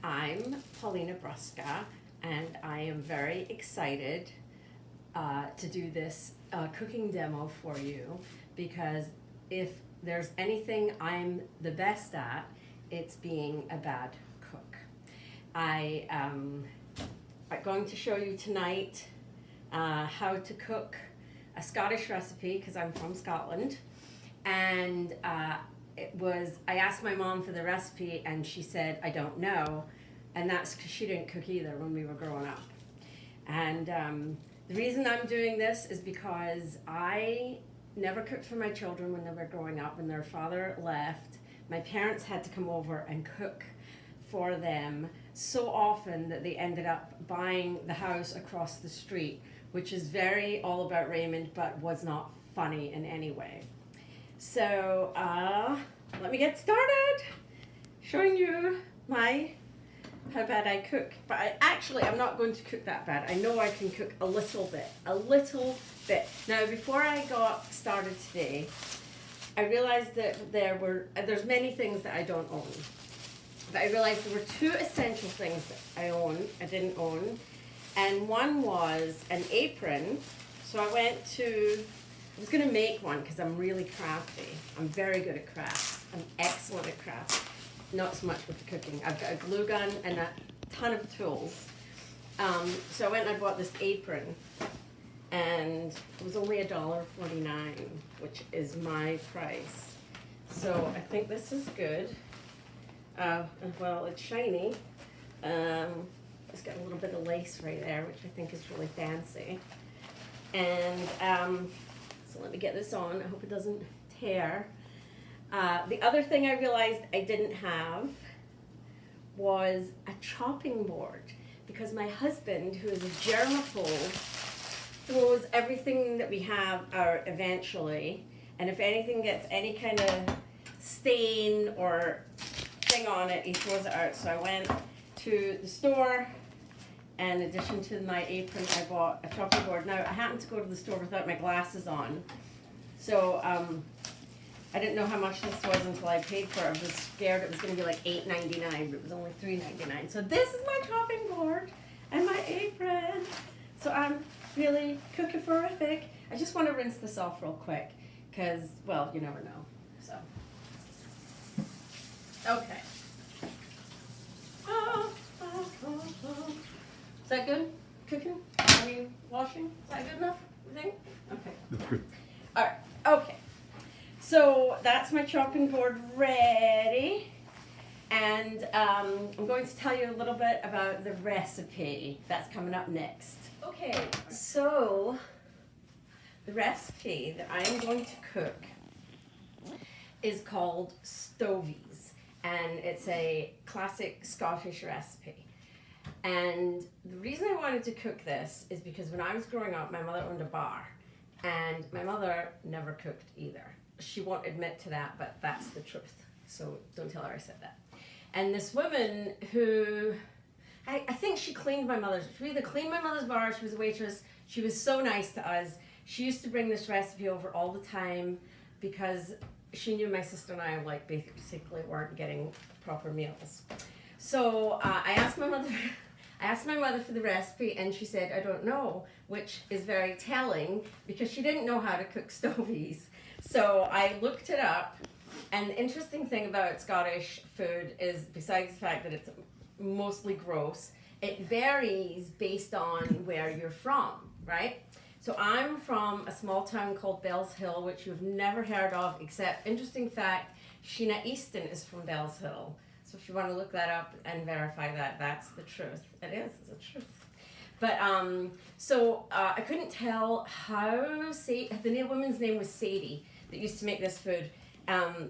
I'm Paulina Brusca, and I am very excited to do this cooking demo for you, because if there's anything I'm the best at, it's being a bad cook. I am going to show you tonight how to cook a Scottish recipe, because I'm from Scotland, and I asked my mom for the recipe and she said, I don't know, and that's because she didn't cook either when we were growing up. And the reason I'm doing this is because I never cooked for my children when they were growing up. When their father left, my parents had to come over and cook for them so often that they ended up buying the house across the street, which is very all about Raymond, but was not funny in any way. So let me get started showing you how bad I cook. But I'm not going to cook that bad. I know I can cook a little bit. Now, before I got started today, I realized that there's many things that I don't own. But I realized there were two essential things that I didn't own. And one was an apron. So I was going to make one because I'm really crafty. I'm very good at crafts. I'm excellent at crafts. Not so much with the cooking. I've got a glue gun and a ton of tools. So I went and I bought this apron, and it was only $1.49, which is my price. So I think this is good. Well, it's shiny. It's got a little bit of lace right there, which I think is really fancy. And so let me get this on. I hope it doesn't tear. The other thing I realized I didn't have was a chopping board, because my husband, who is a germaphobe, throws everything that we have out eventually, and if anything gets any kind of stain or thing on it, he throws it out. So I went to the store, and in addition to my apron, I bought a chopping board. Now, I happened to go to the store without my glasses on, so I didn't know how much this was until I paid for it. I was scared it was going to be like $8.99, but it was only $3.99. So this is my chopping board and my apron. So I'm really cookiferific. I just want to rinse this off real quick, because, well, you never know. So, okay. Is that good? Cooking? I mean, washing? Is that good enough, you think? Okay. That's good. All right. Okay. So that's my chopping board ready. And I'm going to tell you a little bit about the recipe that's coming up next. Okay, so the recipe that I'm going to cook is called stovies, and it's a classic Scottish recipe. And the reason I wanted to cook this is because when I was growing up, my mother owned a bar, and my mother never cooked either. She won't admit to that, but that's the truth. So don't tell her I said that. And this woman who, I think she cleaned my mother's, she either cleaned my mother's bar, she was a waitress, she was so nice to us. She used to bring this recipe over all the time, because she knew my sister and I basically weren't getting proper meals. So I asked my mother for the recipe, and she said, I don't know, which is very telling, because she didn't know how to cook stovies. So I looked it up, and the interesting thing about Scottish food is, besides the fact that it's mostly gross, it varies based on where you're from, right? So I'm from a small town called Bellshill, which you've never heard of, except, interesting fact, Sheena Easton is from Bellshill. So if you want to look that up and verify that, that's the truth. It's the truth. But I couldn't tell how the woman's name was Sadie that used to make this food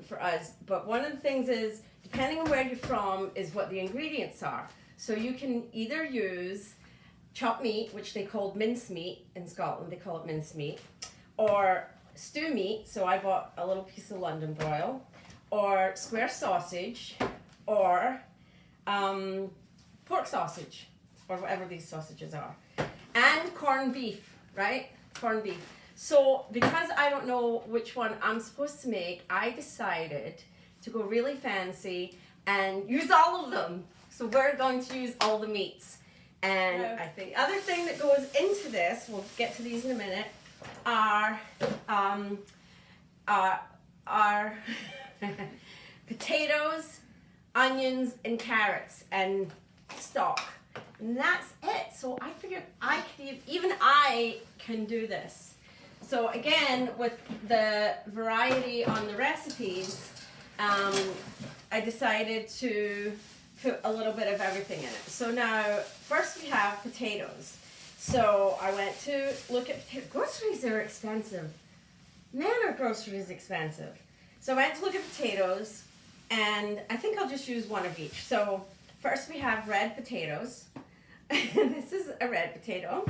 for us. But one of the things is, depending on where you're from, is what the ingredients are. So you can either use chopped meat, which they called mincemeat in Scotland. They call it mincemeat, or stew meat. So I bought a little piece of London broil, or square sausage, or pork sausage, or whatever these sausages are, and corned beef, right? Corned beef. So because I don't know which one I'm supposed to make, I decided to go really fancy and use all of them. So we're going to use all the meats. And I think the other thing that goes into this, we'll get to these in a minute, are potatoes, onions, and carrots, and stock. And that's it. So I figured even I can do this. So again, with the variety on the recipes, I decided to put a little bit of everything in it. So now, first we have potatoes. So I went to look at potatoes. Groceries are expensive. Man, are groceries expensive. So I went to look at potatoes, and I think I'll just use one of each. So first we have red potatoes. This is a red potato.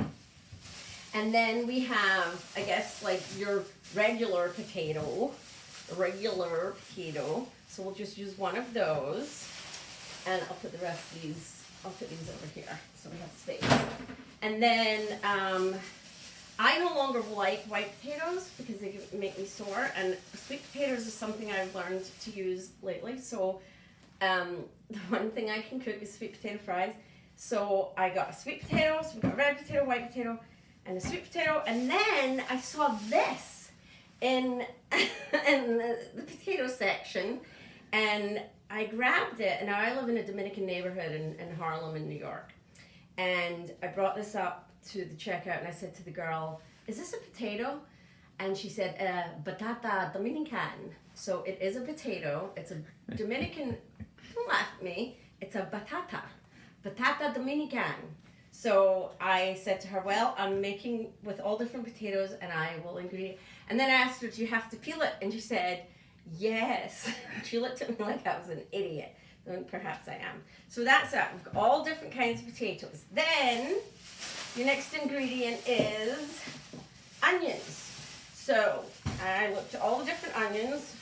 And then we have, I guess, like your regular potato. So we'll just use one of those. And I'll put the rest of these, I'll put these over here so we have space. And then I no longer like white potatoes because they make me sore, and sweet potatoes is something I've learned to use lately. So the one thing I can cook is sweet potato fries. So I got a sweet potato, so we got red potato, white potato, and a sweet potato. And then I saw this in the potato section, and I grabbed it. And now I live in a Dominican neighborhood in Harlem in New York. And I brought this up to the checkout, and I said to the girl, "Is this a potato?" And she said, "Batata Dominican." So it is a potato. It's a Dominican. Don't laugh at me. It's a batata Dominican. So I said to her, "Well, I'm making with all different potatoes, and I will ingredient." And then I asked her, "Do you have to peel it?" And she said, "Yes." She looked at me like I was an idiot. And perhaps I am. So that's it. We've got all different kinds of potatoes. Then your next ingredient is onions. So I looked at all the different onions,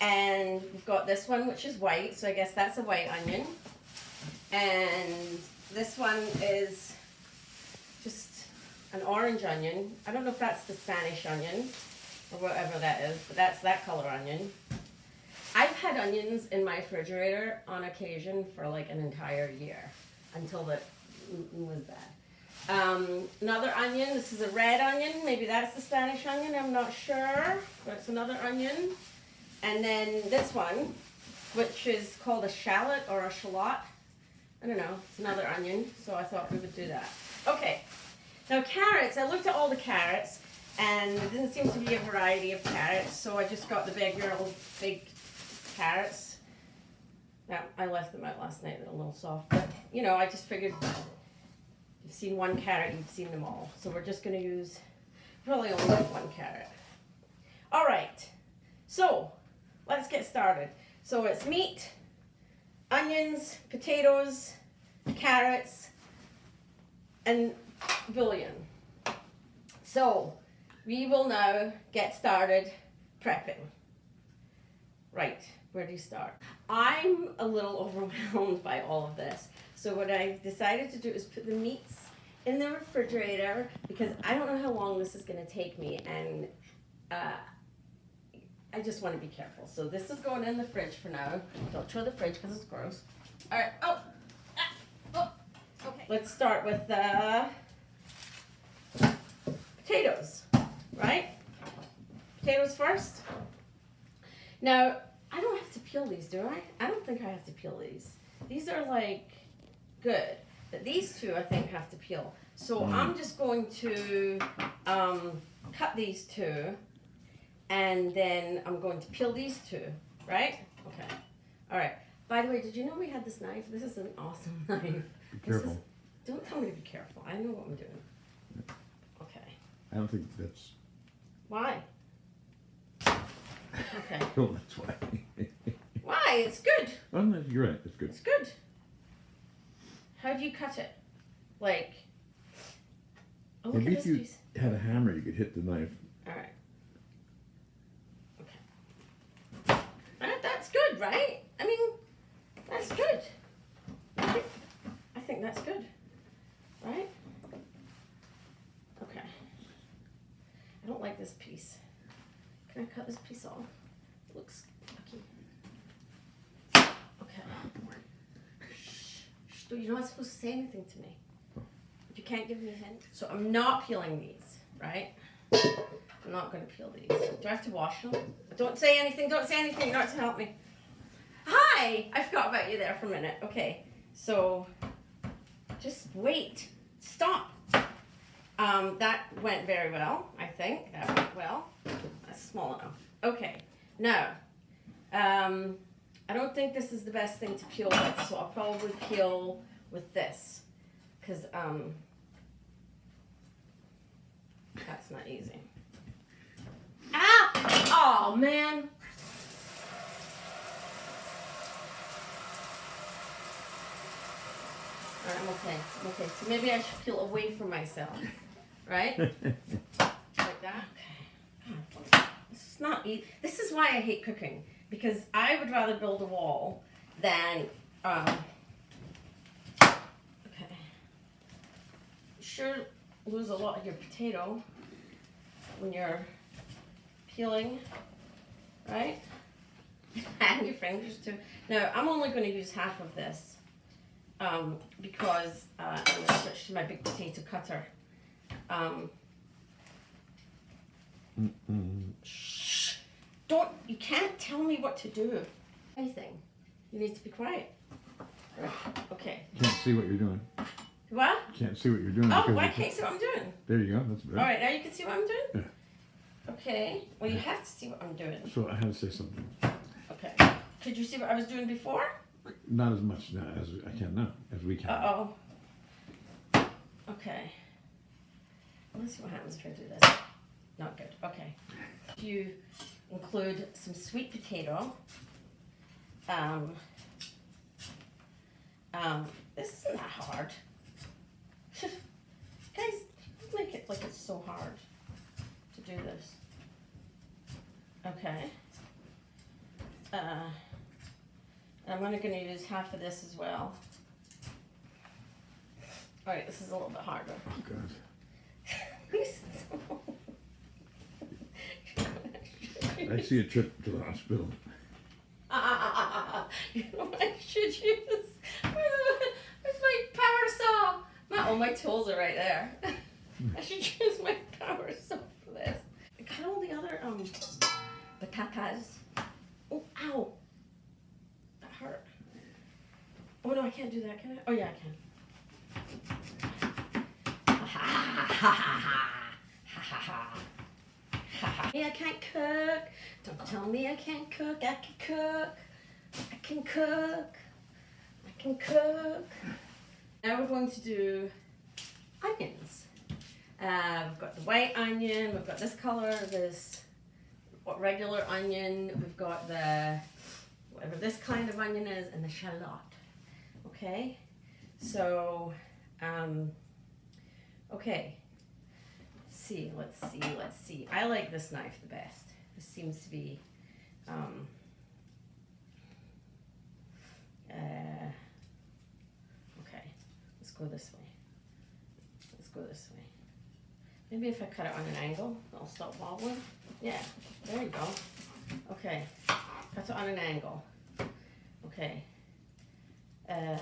and we've got this one, which is white. So I guess that's a white onion. And this one is just an orange onion. I don't know if that's the Spanish onion or whatever that is, but that's that color onion. I've had onions in my refrigerator on occasion for like an entire year until it was bad. Another onion, this is a red onion. Maybe that's the Spanish onion, I'm not sure, but it's another onion. And then this one, which is called a shallot or a shallot. I don't know, it's another onion, so I thought we would do that. Okay, now carrots, I looked at all the carrots, and there didn't seem to be a variety of carrots, so I just got the big carrots. Now, I left them out last night, they're a little soft, but you know, I just figured you've seen one carrot, you've seen them all. So we're just gonna use, probably only one carrot. All right, so let's get started. So it's meat, onions, potatoes, carrots, and bouillon. So we will now get started prepping. Right, where do you start? I'm a little overwhelmed by all of this. So what I've decided to do is put the meats in the refrigerator because I don't know how long this is going to take me, and I just want to be careful. So this is going in the fridge for now. Don't throw the fridge because it's gross. All right. Okay. Let's start with the potatoes, right? Potatoes first. Now, I don't have to peel these, do I? I don't think I have to peel these. These are like good, but these two I think have to peel. So I'm just going to cut these two, and then I'm going to peel these two, right? Okay. All right. By the way, did you know we had this knife? This is an awesome knife. Be careful. Don't tell me to be careful. I know what I'm doing. Okay. I don't think that's... Why? Okay. Oh, that's why. Why? It's good. Oh, no, you're right. It's good. It's good. How do you cut it? Like, oh, look Maybe at if this you piece. had a hammer, you could hit the knife. All right. Okay. That's good, right? I mean, that's good. I think that's good, right? Okay. I don't like this piece. Can I cut this piece off? It looks yucky. Okay. You're not supposed to say anything to me. If you can't give me a hint. So I'm not peeling these, right? I'm not going to peel these. Do I have to wash them? Don't say anything. Don't say anything. Not to help me. Hi! I forgot about you there for a minute. Okay. So, just wait. Stop. That went very well, I think. That went well. That's small enough. Okay. Now, I don't think this is the best thing to peel with, so I'll probably peel with this. Because, that's not easy. Ah! Oh, man. Alright, I'm okay. I'm okay. So maybe I should peel away from myself. Right? Like that? Okay. This is not easy. This is why I hate cooking. Because I would rather build a wall than, okay. You sure lose a lot of your potato when you're peeling, right? And your fingers too. Now, I'm only going to use half of this because I'm going to switch to my big potato cutter. Shh! You can't tell me what to do. Anything. You need to be quiet. Right. Okay. Can't see what you're doing. What? Can't see what you're doing. Oh, why can't you see what I'm doing? There you go. That's better. All right, now you can see what I'm doing? Yeah. Okay. Well, you have to see what I'm doing. So I had to say something. Okay. Could you see what I was doing before? Not as much now as I can now, as we can. Uh-oh. Okay. Let's see what happens if I do this. Not good. Okay. You include some sweet potato. This isn't that hard. Guys, don't make it like it's so hard to do this. Okay. I'm only going to use half of this as well. Alright, this is a little bit harder. Oh, God. I see a trip to the hospital. You know what I should use? Where's my power saw? My tools are right there. I should use my power saw for this. Cut all the other batatas. Oh, ow! That hurt. Oh no, I can't do that, can I? Oh yeah, I can. Hey, I can't cook. Don't tell me I can't cook. I can cook. I can cook. I can cook. Now we're going to do onions. We've got the white onion. We've got this color, this regular onion. We've got the whatever this kind of onion is, and the shallot. Okay, so okay. Let's see. I like this knife the best. This seems to be, okay, let's go this way. Let's go this way. Maybe if I cut it on an angle, it'll stop wobbling. Yeah, there you go. Okay, cut it on an angle. Okay. I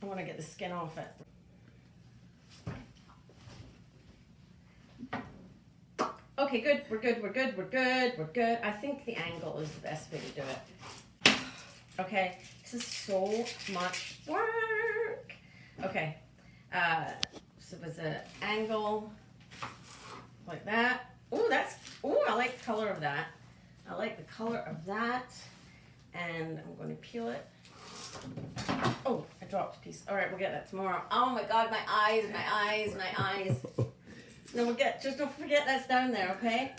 want to get the skin off it. Okay, good. We're good. I think the angle is the best way to do it. Okay, this is so much work. Okay, so there's an angle like that. Ooh, I like the color of that. I like the color of that. And I'm going to peel it. Oh, I dropped a piece. All right, we'll get that tomorrow. Oh my God, my eyes. No, just don't forget that's down there, okay?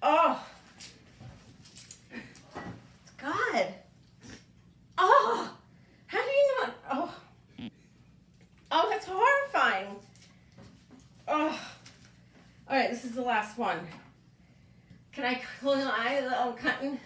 Oh. God. Oh. How do you not? Oh. Oh, that's horrifying. Oh. All right, this is the last one. Can I close my eyes while I'm cutting?